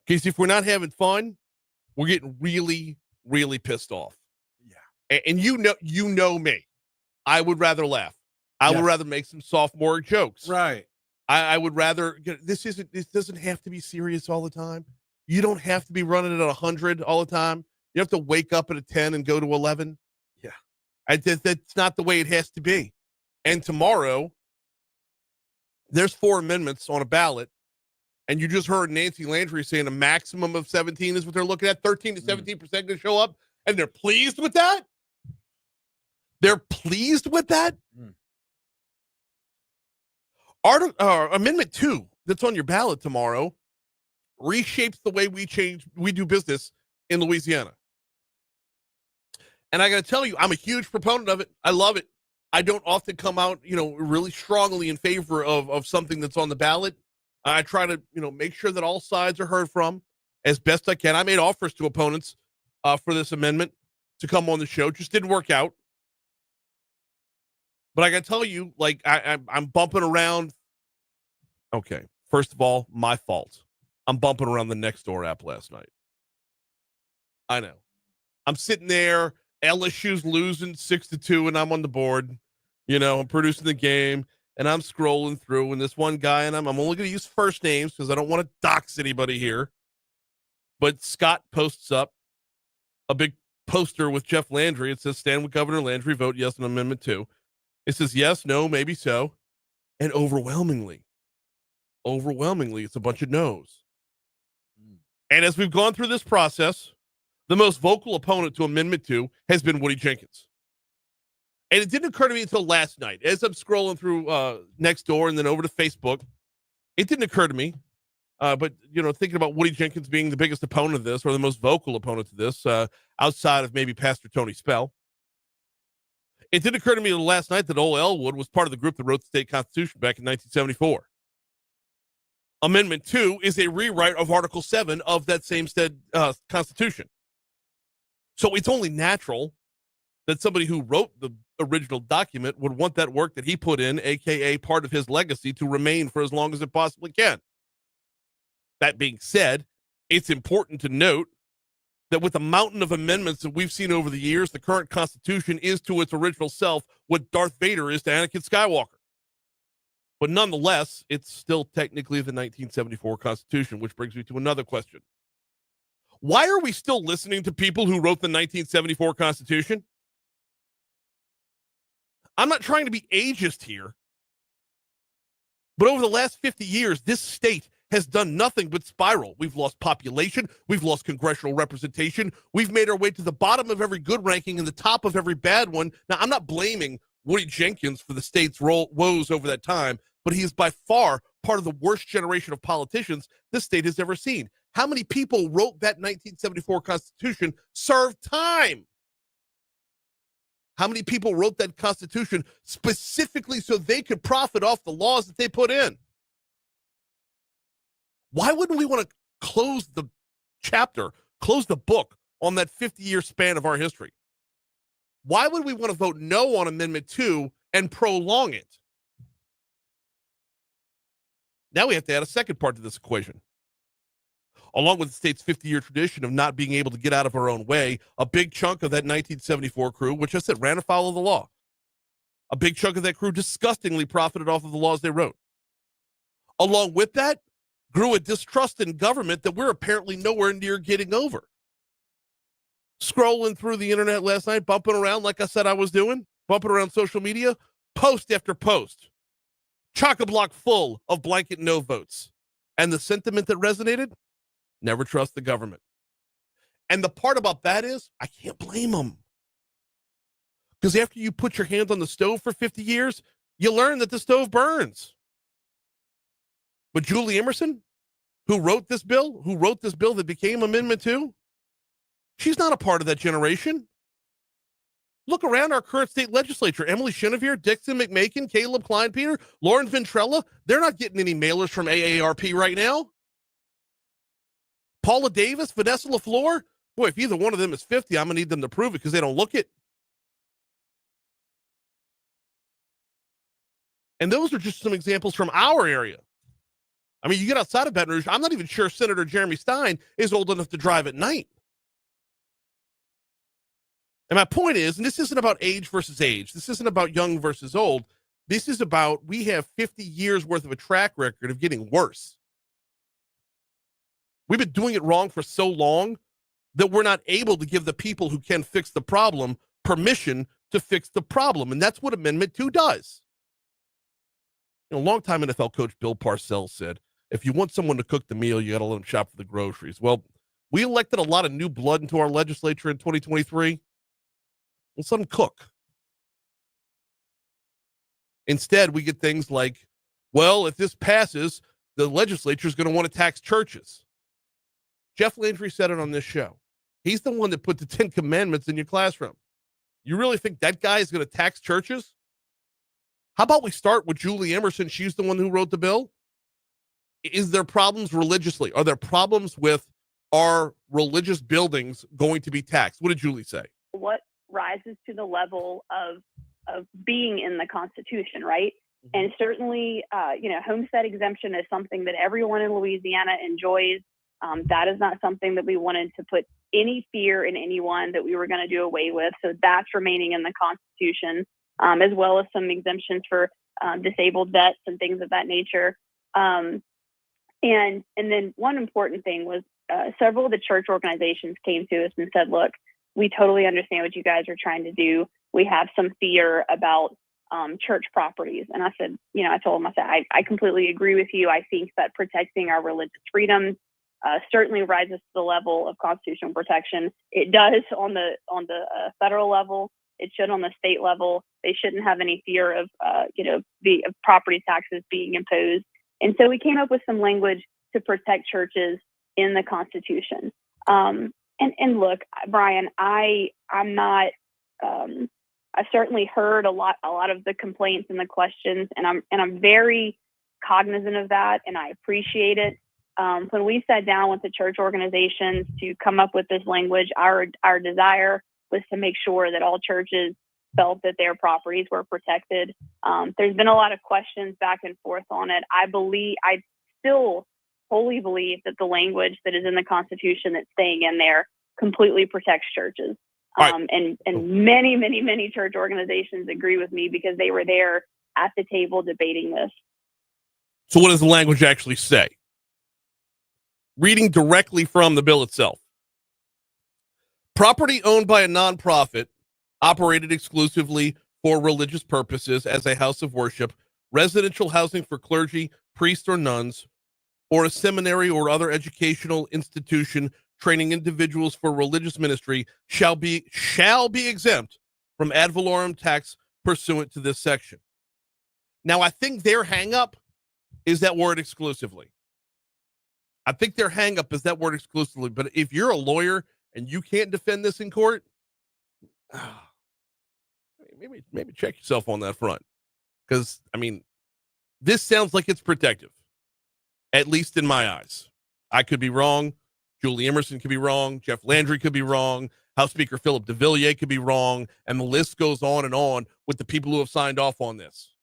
Because if we're not having fun, we're getting really, really pissed off. Yeah. And you know me. I would rather laugh. I would rather make some sophomore jokes. Right. I would rather, this doesn't have to be serious all the time. You don't have to be running at 100 all the time. You have to wake up at a 10 and go to 11. Yeah. That's not the way it has to be. And tomorrow, there's 4 amendments on a ballot. And you just heard Nancy Landry saying a maximum of 17 is what they're looking at. 13 to 17% going to show up. And they're pleased with that? They're pleased with that? Amendment 2 that's on your ballot tomorrow reshapes the way we do business in Louisiana. And I got to tell you, I'm a huge proponent of it. I love it. I don't often come out, really strongly in favor of something that's on the ballot. I try to, make sure that all sides are heard from as best I can. I made offers to opponents for this amendment to come on the show. Just didn't work out. But I got to tell you, like, I'm bumping around. Okay, first of all, my fault. I'm bumping around the Nextdoor app last night. I know. I'm sitting there. LSU's losing 6-2, and I'm on the board. I'm producing the game, and I'm scrolling through, and this one guy, and I'm only going to use first names because I don't want to dox anybody here. But Scott posts up a big poster with Jeff Landry. It says, "Stand with Governor Landry, vote yes on Amendment 2. It says yes, no, maybe so. And overwhelmingly, it's a bunch of no's. And as we've gone through this process, the most vocal opponent to Amendment 2 has been Woody Jenkins. And it didn't occur to me until last night. As I'm scrolling through Nextdoor and then over to Facebook, it didn't occur to me. But, thinking about Woody Jenkins being the biggest opponent of this, or the most vocal opponent to this, outside of maybe Pastor Tony Spell, it did occur to me last night that Ole Elwood was part of the group that wrote the state constitution back in 1974. Amendment 2 is a rewrite of Article 7 of that same constitution. So it's only natural that somebody who wrote the original document would want that work that he put in, a.k.a. part of his legacy, to remain for as long as it possibly can. That being said, it's important to note that with the mountain of amendments that we've seen over the years, the current Constitution is to its original self what Darth Vader is to Anakin Skywalker. But nonetheless, it's still technically the 1974 Constitution, which brings me to another question. Why are we still listening to people who wrote the 1974 Constitution? I'm not trying to be ageist here, but over the last 50 years, this state has done nothing but spiral. We've lost population. We've lost congressional representation. We've made our way to the bottom of every good ranking and the top of every bad one. Now, I'm not blaming Woody Jenkins for the state's woes over that time, but he is by far part of the worst generation of politicians this state has ever seen. How many people wrote that 1974 Constitution served time? How many people wrote that Constitution specifically so they could profit off the laws that they put in? Why wouldn't we want to close the chapter, close the book on that 50-year span of our history? Why would we want to vote no on Amendment 2 and prolong it? Now we have to add a second part to this equation. Along with the state's 50-year tradition of not being able to get out of our own way, a big chunk of that 1974 crew, which I said ran afoul of the law, a big chunk of that crew disgustingly profited off of the laws they wrote. Along with that, grew a distrust in government that we're apparently nowhere near getting over. Scrolling through the internet last night, bumping around like I said I was doing, bumping around social media, post after post, chock-a-block full of blanket no votes. And the sentiment that resonated? Never trust the government. And the part about that is, I can't blame them. Because after you put your hands on the stove for 50 years, you learn that the stove burns. But Julie Emerson, who wrote this bill that became Amendment 2, she's not a part of that generation. Look around our current state legislature. Emily Chenevere, Dixon McMakin, Caleb Kleinpeter, Lauren Ventrella. They're not getting any mailers from AARP right now. Paula Davis, Vanessa LaFleur. Boy, if either one of them is 50, I'm going to need them to prove it because they don't look it. And those are just some examples from our area. I mean, you get outside of Baton Rouge, I'm not even sure Senator Jeremy Stein is old enough to drive at night. And my point is, and this isn't about age versus age. This isn't about young versus old. This is about, we have 50 years worth of a track record of getting worse. We've been doing it wrong for so long that we're not able to give the people who can fix the problem permission to fix the problem. And that's what Amendment 2 does. You know, longtime NFL coach Bill Parcells said, if you want someone to cook the meal, you got to let them shop for the groceries. Well, we elected a lot of new blood into our legislature in 2023. Let's let them cook. Instead, we get things like, well, if this passes, the legislature is going to want to tax churches. Jeff Landry said it on this show. He's the one that put the 10 Commandments in your classroom. You really think that guy is going to tax churches? How about we start with Julie Emerson? She's the one who wrote the bill. Is there problems religiously? Are there problems with our religious buildings going to be taxed? What did Julie say? What rises to the level of being in the Constitution, right? Mm-hmm. And certainly, homestead exemption is something that everyone in Louisiana enjoys. That is not something that we wanted to put any fear in anyone that we were going to do away with. So that's remaining in the Constitution, as well as some exemptions for disabled vets and things of that nature. And then one important thing was several of the church organizations came to us and said, look, we totally understand what you guys are trying to do. We have some fear about church properties. And I said, I told them, I completely agree with you. I think that protecting our religious freedoms certainly rises to the level of constitutional protection. It does on the federal level. It should on the state level. They shouldn't have any fear of property taxes being imposed. And so we came up with some language to protect churches in the Constitution. And look, Brian, I'm not. I certainly heard a lot of the complaints and the questions, and I'm very cognizant of that, and I appreciate it. When we sat down with the church organizations to come up with this language, our desire was to make sure that all churches felt that their properties were protected. There's been a lot of questions back and forth on it. I still wholly believe that the language that is in the Constitution that's staying in there completely protects churches. Right. And many, many, many church organizations agree with me because they were there at the table debating this. So what does the language actually say? Reading directly from the bill itself. Property owned by a nonprofit, operated exclusively for religious purposes as a house of worship, residential housing for clergy, priests or nuns, or a seminary or other educational institution training individuals for religious ministry shall be exempt from ad valorem tax pursuant to this section. Now, I think their hang-up is that word exclusively. But if you're a lawyer and you can't defend this in court, maybe check yourself on that front. Because, this sounds like it's protective, at least in my eyes. I could be wrong. Julie Emerson could be wrong. Jeff Landry could be wrong. House Speaker Philip de Villiers could be wrong. And the list goes on and on with the people who have signed off on this.